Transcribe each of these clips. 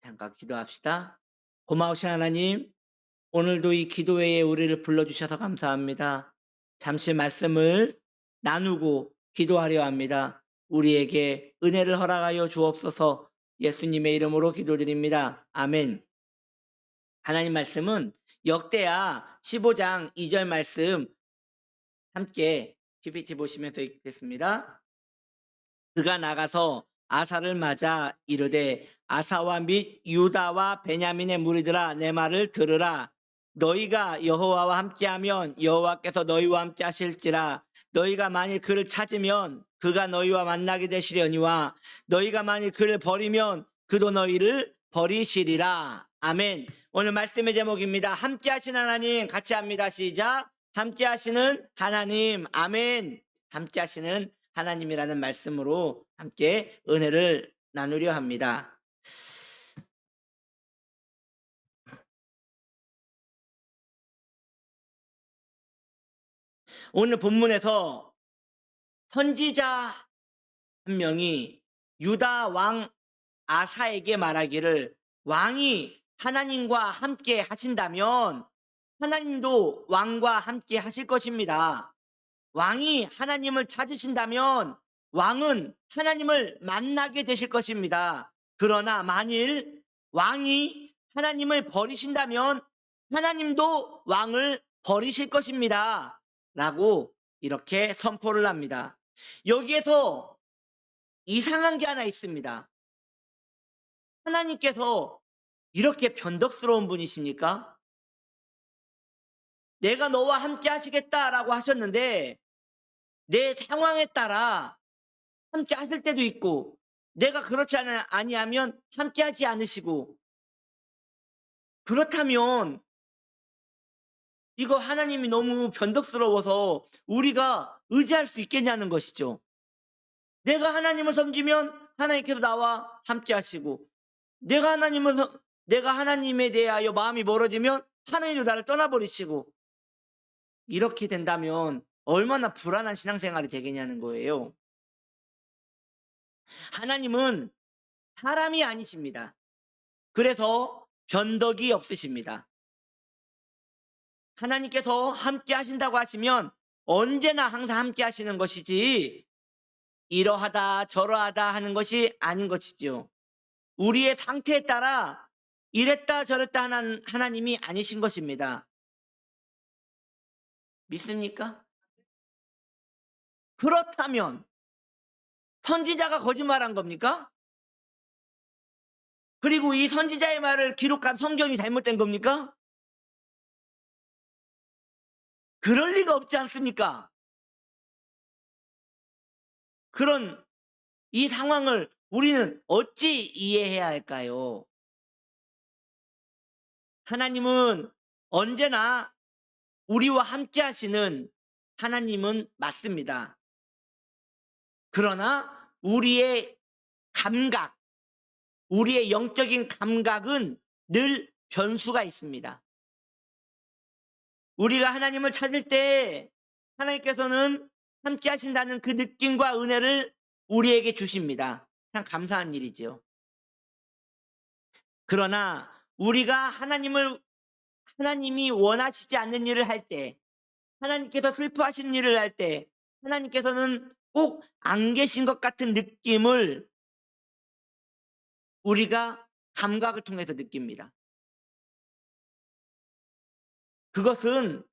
잠깐 기도합시다. 고마우신 하나님, 오늘도 이 기도회에 우리를 불러주셔서 감사합니다. 잠시 말씀을 나누고 기도하려 합니다. 우리에게 은혜를 허락하여 주옵소서. 예수님의 이름으로 기도드립니다. 아멘. 하나님 말씀은 역대하 15장 2절 말씀 함께 PPT 보시면서 읽겠습니다. 그가 나가서 아사를 맞아 이르되 아사와 및 유다와 베냐민의 무리들아 내 말을 들으라. 너희가 여호와와 함께하면 여호와께서 너희와 함께 하실지라. 너희가 만일 그를 찾으면 그가 너희와 만나게 되시려니와 너희가 만일 그를 버리면 그도 너희를 버리시리라. 아멘. 오늘 말씀의 제목입니다. 함께 하신 하나님. 같이 합니다. 시작. 함께 하시는 하나님. 아멘. 함께 하시는 하나님이라는 말씀으로 함께 은혜를 나누려 합니다. 오늘 본문에서 선지자 한 명이 유다 왕 아사에게 말하기를, 왕이 하나님과 함께 하신다면 하나님도 왕과 함께 하실 것입니다. 왕이 하나님을 찾으신다면 왕은 하나님을 만나게 되실 것입니다. 그러나 만일 왕이 하나님을 버리신다면 하나님도 왕을 버리실 것입니다. 라고 이렇게 선포를 합니다. 여기에서 이상한 게 하나 있습니다. 하나님께서 이렇게 변덕스러운 분이십니까? 내가 너와 함께 하시겠다라고 하셨는데 내 상황에 따라 함께 하실 때도 있고, 내가 그렇지 아니하면 함께 하지 않으시고, 그렇다면 이거 하나님이 너무 변덕스러워서 우리가 의지할 수 있겠냐는 것이죠. 내가 하나님을 섬기면 하나님께서 나와 함께 하시고, 내가 하나님에 대하여 마음이 멀어지면 하나님도 나를 떠나버리시고, 이렇게 된다면 얼마나 불안한 신앙생활이 되겠냐는 거예요. 하나님은 사람이 아니십니다. 그래서 변덕이 없으십니다. 하나님께서 함께 하신다고 하시면 언제나 항상 함께 하시는 것이지 이러하다 저러하다 하는 것이 아닌 것이죠. 우리의 상태에 따라 이랬다 저랬다 하는 하나님이 아니신 것입니다. 믿습니까? 그렇다면 선지자가 거짓말한 겁니까? 그리고 이 선지자의 말을 기록한 성경이 잘못된 겁니까? 그럴 리가 없지 않습니까? 그런 이 상황을 우리는 어찌 이해해야 할까요? 하나님은 언제나 우리와 함께 하시는 하나님은 맞습니다. 그러나 우리의 감각, 우리의 영적인 감각은 늘 변수가 있습니다. 우리가 하나님을 찾을 때 하나님께서는 함께 하신다는 그 느낌과 은혜를 우리에게 주십니다. 참 감사한 일이죠. 그러나 우리가 하나님이 원하시지 않는 일을 할 때, 하나님께서 슬퍼하시는 일을 할 때, 하나님께서는 꼭 안 계신 것 같은 느낌을 우리가 감각을 통해서 느낍니다. 그것은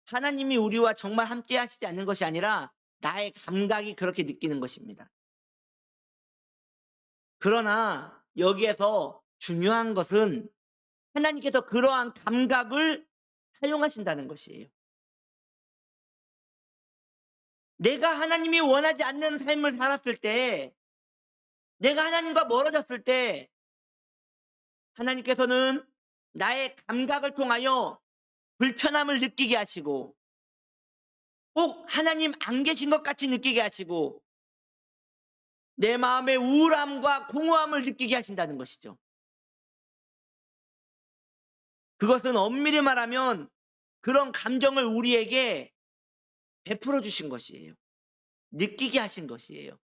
하나님이 우리와 정말 함께 하시지 않는 것이 아니라 나의 감각이 그렇게 느끼는 것입니다. 그러나 여기에서 중요한 것은 하나님께서 그러한 감각을 사용하신다는 것이에요. 내가 하나님이 원하지 않는 삶을 살았을 때, 내가 하나님과 멀어졌을 때 하나님께서는 나의 감각을 통하여 불편함을 느끼게 하시고, 꼭 하나님 안 계신 것 같이 느끼게 하시고, 내 마음의 우울함과 공허함을 느끼게 하신다는 것이죠. 그것은 엄밀히 말하면 그런 감정을 우리에게 베풀어 주신 것이에요. 느끼게 하신 것이에요.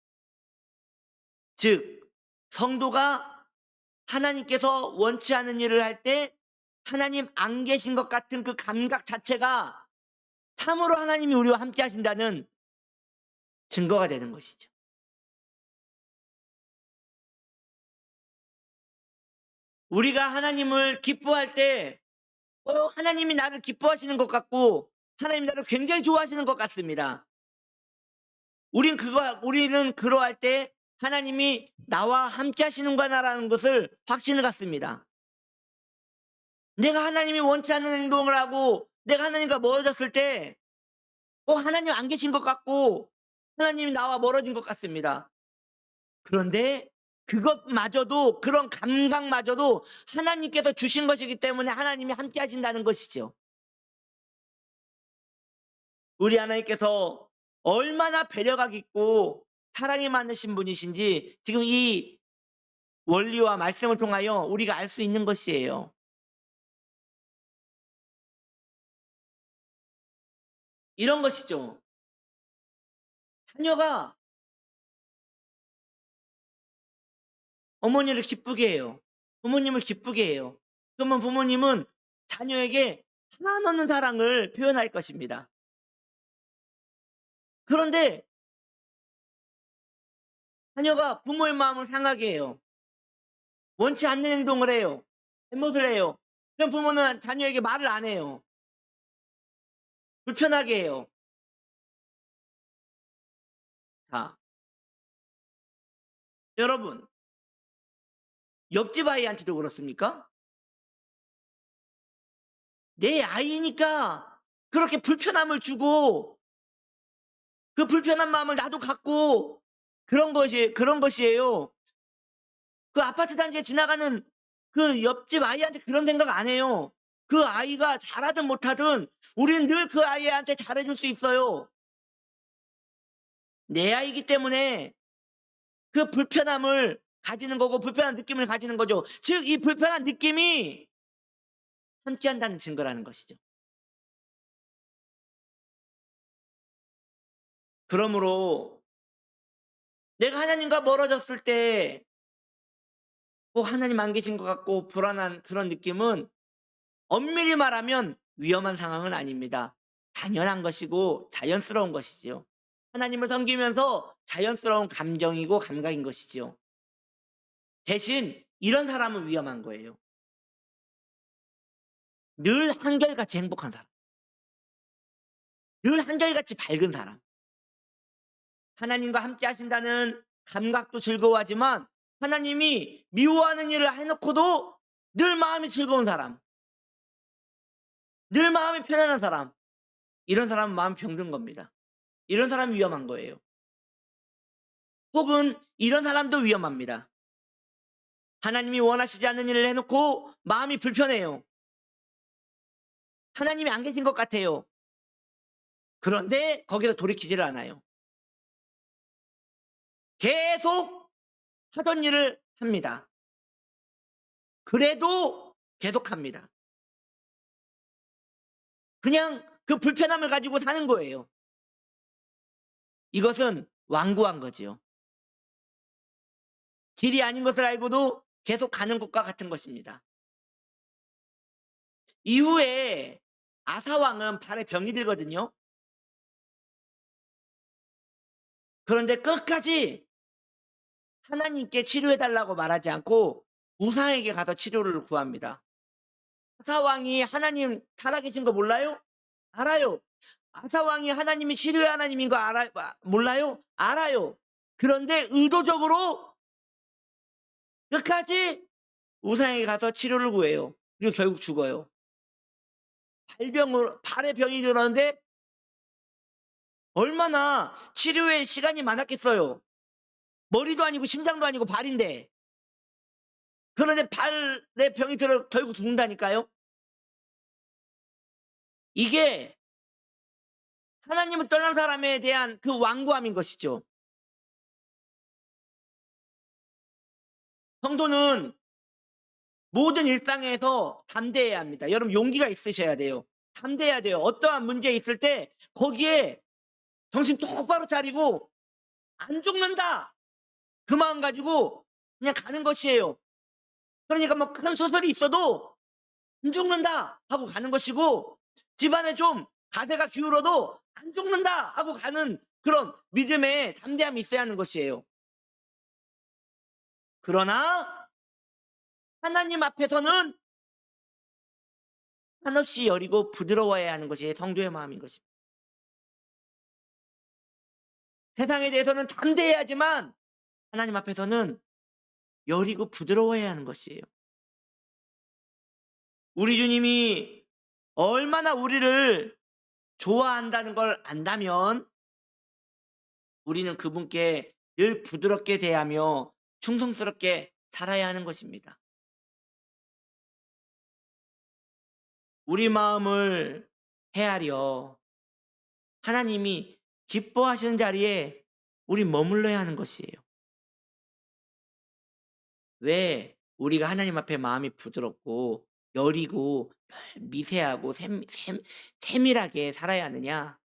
즉 성도가 하나님께서 원치 않은 일을 할 때 하나님 안 계신 것 같은 그 감각 자체가 참으로 하나님이 우리와 함께 하신다는 증거가 되는 것이죠. 우리가 하나님을 기뻐할 때 하나님이 나를 기뻐하시는 것 같고 하나님이 나를 굉장히 좋아하시는 것 같습니다. 우리는 그러할 때 하나님이 나와 함께 하시는구나라는 것을 확신을 갖습니다. 내가 하나님이 원치 않는 행동을 하고 내가 하나님과 멀어졌을 때 하나님 안 계신 것 같고 하나님이 나와 멀어진 것 같습니다. 그런데 그것마저도, 그런 감각마저도 하나님께서 주신 것이기 때문에 하나님이 함께 하신다는 것이죠. 우리 하나님께서 얼마나 배려가 깊고 사랑이 많으신 분이신지 지금 이 원리와 말씀을 통하여 우리가 알 수 있는 것이에요. 이런 것이죠. 자녀가 어머니를 기쁘게 해요. 부모님을 기쁘게 해요. 그러면 부모님은 자녀에게 한없는 사랑을 표현할 것입니다. 그런데 자녀가 부모의 마음을 상하게 해요. 원치 않는 행동을 해요. 잘못을 해요. 그럼 부모는 자녀에게 말을 안 해요. 불편하게 해요. 자, 여러분, 옆집 아이한테도 그렇습니까? 내 아이니까 그렇게 불편함을 주고 그 불편한 마음을 나도 갖고 그런 것이에요. 그 아파트 단지에 지나가는 그 옆집 아이한테 그런 생각 안 해요. 그 아이가 잘하든 못하든 우리는 늘 그 아이한테 잘해 줄 수 있어요. 내 아이기 때문에 그 불편함을 가지는 거고 불편한 느낌을 가지는 거죠. 즉 이 불편한 느낌이 함께한다는 증거라는 것이죠. 그러므로 내가 하나님과 멀어졌을 때 하나님 안 계신 것 같고 불안한 그런 느낌은 엄밀히 말하면 위험한 상황은 아닙니다. 당연한 것이고 자연스러운 것이지요. 하나님을 섬기면서 자연스러운 감정이고 감각인 것이지요. 대신 이런 사람은 위험한 거예요. 늘 한결같이 행복한 사람. 늘 한결같이 밝은 사람. 하나님과 함께 하신다는 감각도 즐거워하지만 하나님이 미워하는 일을 해놓고도 늘 마음이 즐거운 사람. 늘 마음이 편안한 사람. 이런 사람은 마음이 병든 겁니다. 이런 사람이 위험한 거예요. 혹은 이런 사람도 위험합니다. 하나님이 원하시지 않는 일을 해놓고 마음이 불편해요. 하나님이 안 계신 것 같아요. 그런데 거기서 돌이키지를 않아요. 계속 하던 일을 합니다. 그래도 계속합니다. 그냥 그 불편함을 가지고 사는 거예요. 이것은 완고한 거지요. 길이 아닌 것을 알고도 계속 가는 것과 같은 것입니다. 이후에 아사왕은 발에 병이 들거든요. 그런데 끝까지 하나님께 치료해 달라고 말하지 않고 우상에게 가서 치료를 구합니다. 아사왕이 하나님 살아계신 거 몰라요? 알아요. 아사왕이 하나님이 치료의 하나님인 거 몰라요? 알아요. 그런데 의도적으로 끝까지 우상에게 가서 치료를 구해요. 그리고 결국 죽어요. 발에 병이 들었는데 얼마나 치료에 시간이 많았겠어요. 머리도 아니고 심장도 아니고 발인데. 그런데 발에 병이 들어 결국 죽는다니까요. 이게 하나님을 떠난 사람에 대한 그 완고함인 것이죠. 성도는 모든 일상에서 담대해야 합니다. 여러분 용기가 있으셔야 돼요. 담대해야 돼요. 어떠한 문제 있을 때 거기에 정신 똑바로 차리고 '안 죽는다.' 그 마음 가지고 그냥 가는 것이에요. 그러니까 뭐 큰 수술이 있어도 안 죽는다 하고 가는 것이고, 집안에 좀 가세가 기울어도 안 죽는다 하고 가는 그런 믿음의 담대함이 있어야 하는 것이에요. 그러나 하나님 앞에서는 한없이 여리고 부드러워야 하는 것이 성도의 마음인 것입니다. 세상에 대해서는 담대해야지만 하나님 앞에서는 여리고 부드러워야 하는 것이에요. 우리 주님이 얼마나 우리를 좋아한다는 걸 안다면 우리는 그분께 늘 부드럽게 대하며 충성스럽게 살아야 하는 것입니다. 우리 마음을 헤아려 하나님이 기뻐하시는 자리에 우리 머물러야 하는 것이에요. 왜 우리가 하나님 앞에 마음이 부드럽고 여리고 미세하고 세밀하게 살아야 하느냐?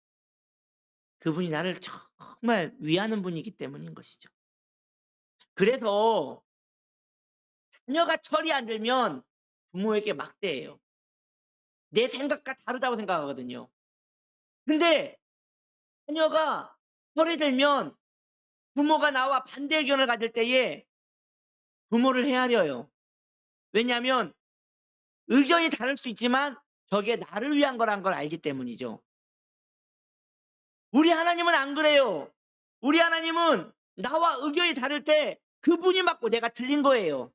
그분이 나를 정말 위하는 분이기 때문인 것이죠. 그래서 자녀가 철이 안 들면 부모에게 막대해요. 내 생각과 다르다고 생각하거든요. 근데 자녀가 철이 들면 부모가 나와 반대 의견을 가질 때에 부모를 헤아려요. 왜냐하면 의견이 다를 수 있지만 저게 나를 위한 거란 걸 알기 때문이죠. 우리 하나님은 안 그래요. 우리 하나님은 나와 의견이 다를 때 그분이 맞고 내가 틀린 거예요.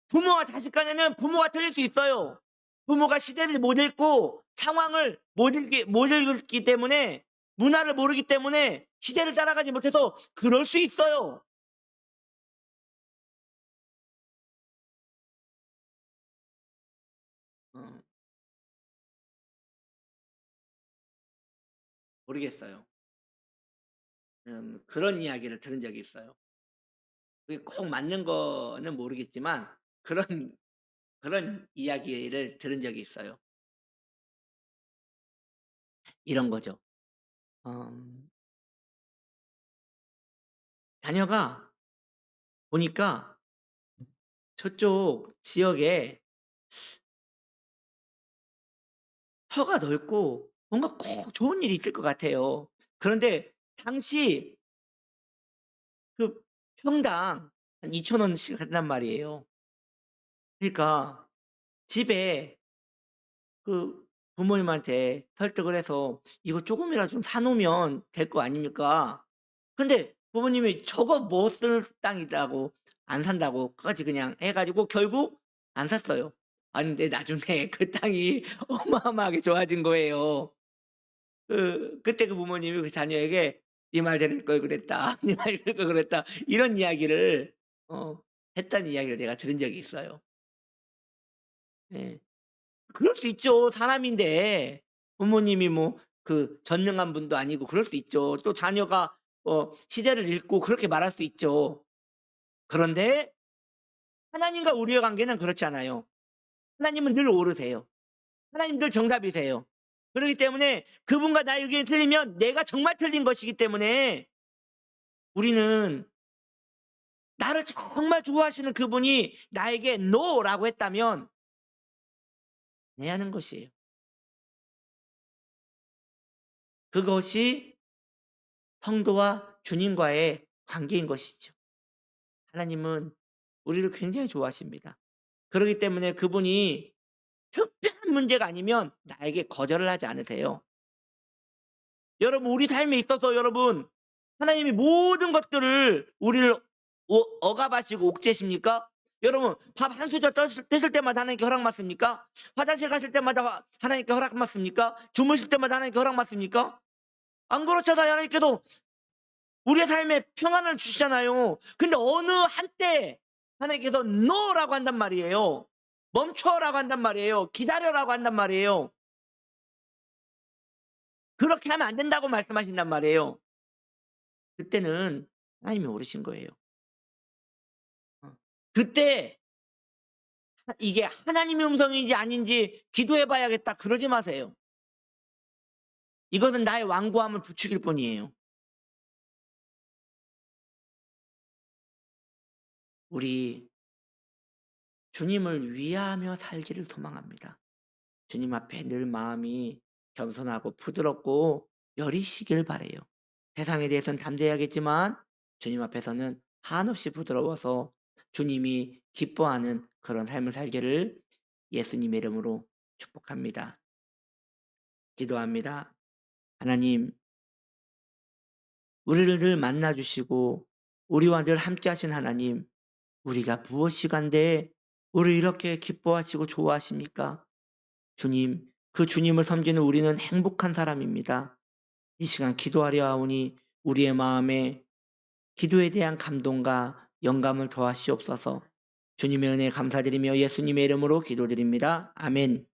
부모와 자식 간에는 부모가 틀릴 수 있어요. 부모가 시대를 못 읽고 상황을 못 읽기 때문에, 문화를 모르기 때문에 시대를 따라가지 못해서 그럴 수 있어요. 어 모르겠어요. 그런 이야기를 들은 적이 있어요. 그게 꼭 맞는 거는 모르겠지만 그런 이야기를 들은 적이 있어요. 이런 거죠. 음 자녀가 보니까 저쪽 지역에 터가 넓고 뭔가 꼭 좋은 일이 있을 것 같아요. 그런데 당시 그 평당 한 2천 원씩 한단 말이에요. 그러니까 집에 그 부모님한테 설득을 해서 "이거 쪼금이라도 좀 사 놓으면 될 거 아닙니까?" 근데 부모님이 "저거 뭐 쓸 땅이다고 안 산다."고 끝까지 그냥 해 가지고 결국 안 샀어요. 아니 근데 나중에 그 땅이 어마어마하게 좋아진 거예요. 그때 그 부모님이 그 자녀에게 "네 말 들을 걸 그랬다. 네 말 들을 걸 그랬다." 이런 이야기를 어 했다는 이야기를 제가 들은 적이 있어요. 예. 그럴 수 있죠. 사람인데 부모님이 뭐 그 전능한 분도 아니고 그럴 수 있죠. 또 자녀가 시대를 읽고 그렇게 말할 수 있죠. 그런데 하나님과 우리의 관계는 그렇지 않아요. 하나님은 늘 옳으세요. 하나님 늘 정답이세요. 그러기 때문에 그분과 나의 의견이 틀리면 내가 정말 틀린 것이기 때문에 우리는 나를 정말 좋아하시는 그분이 나에게 "노"라고 했다면 해야 하는 것이에요. 그것이 성도와 주님과의 관계인 것이죠. 하나님은 우리를 굉장히 좋아하십니다. 그러기 때문에 그분이 특별한 문제가 아니면 나에게 거절을 하지 않으세요. 여러분 우리 삶에 있어서 여러분 하나님이 모든 것들을 우리를 억압하시고 옥죄십니까? 여러분 밥 한 수저 드실 때마다 하나님께 허락 받습니까? 화장실 가실 때마다 하나님께 허락 받습니까? 주무실 때마다 하나님께 허락 받습니까? 안 그렇잖아요. 하나님께서 우리의 삶에 평안을 주시잖아요. 근데 어느 한때 하나님께서 "노라고 한단 말이에요. 멈춰라고 한단 말이에요. 기다려라고 한단 말이에요. 그렇게 하면 안 된다고 말씀하신단 말이에요. 그때는 하나님이 모르신 거예요. 어. 그때 이게 하나님의 음성인지 아닌지 기도해 봐야겠다 그러지 마세요. 이것은 나의 완고함을 부추길 뿐이에요. 우리 주님을 위하며 살기를 소망합니다. 주님 앞에 늘 마음이 겸손하고 부드럽고 여리시길 바라요. 세상에 대해서는 담대하겠지만 주님 앞에서는 한없이 부드러워서 주님이 기뻐하는 그런 삶을 살기를 예수님의 이름으로 축복합니다. 기도합니다. 하나님, 우리를 늘 만나 주시고 우리와 늘 함께 하신 하나님, 우리가 무엇이간데 우리를 이렇게 기뻐하시고 좋아하십니까? 주님, 그 주님을 섬기는 우리는 행복한 사람입니다. 이 시간 기도하려 하오니 우리의 마음에 기도에 대한 감동과 영감을 더하시옵소서. 주님의 은혜에 감사드리며 예수님의 이름으로 기도드립니다. 아멘.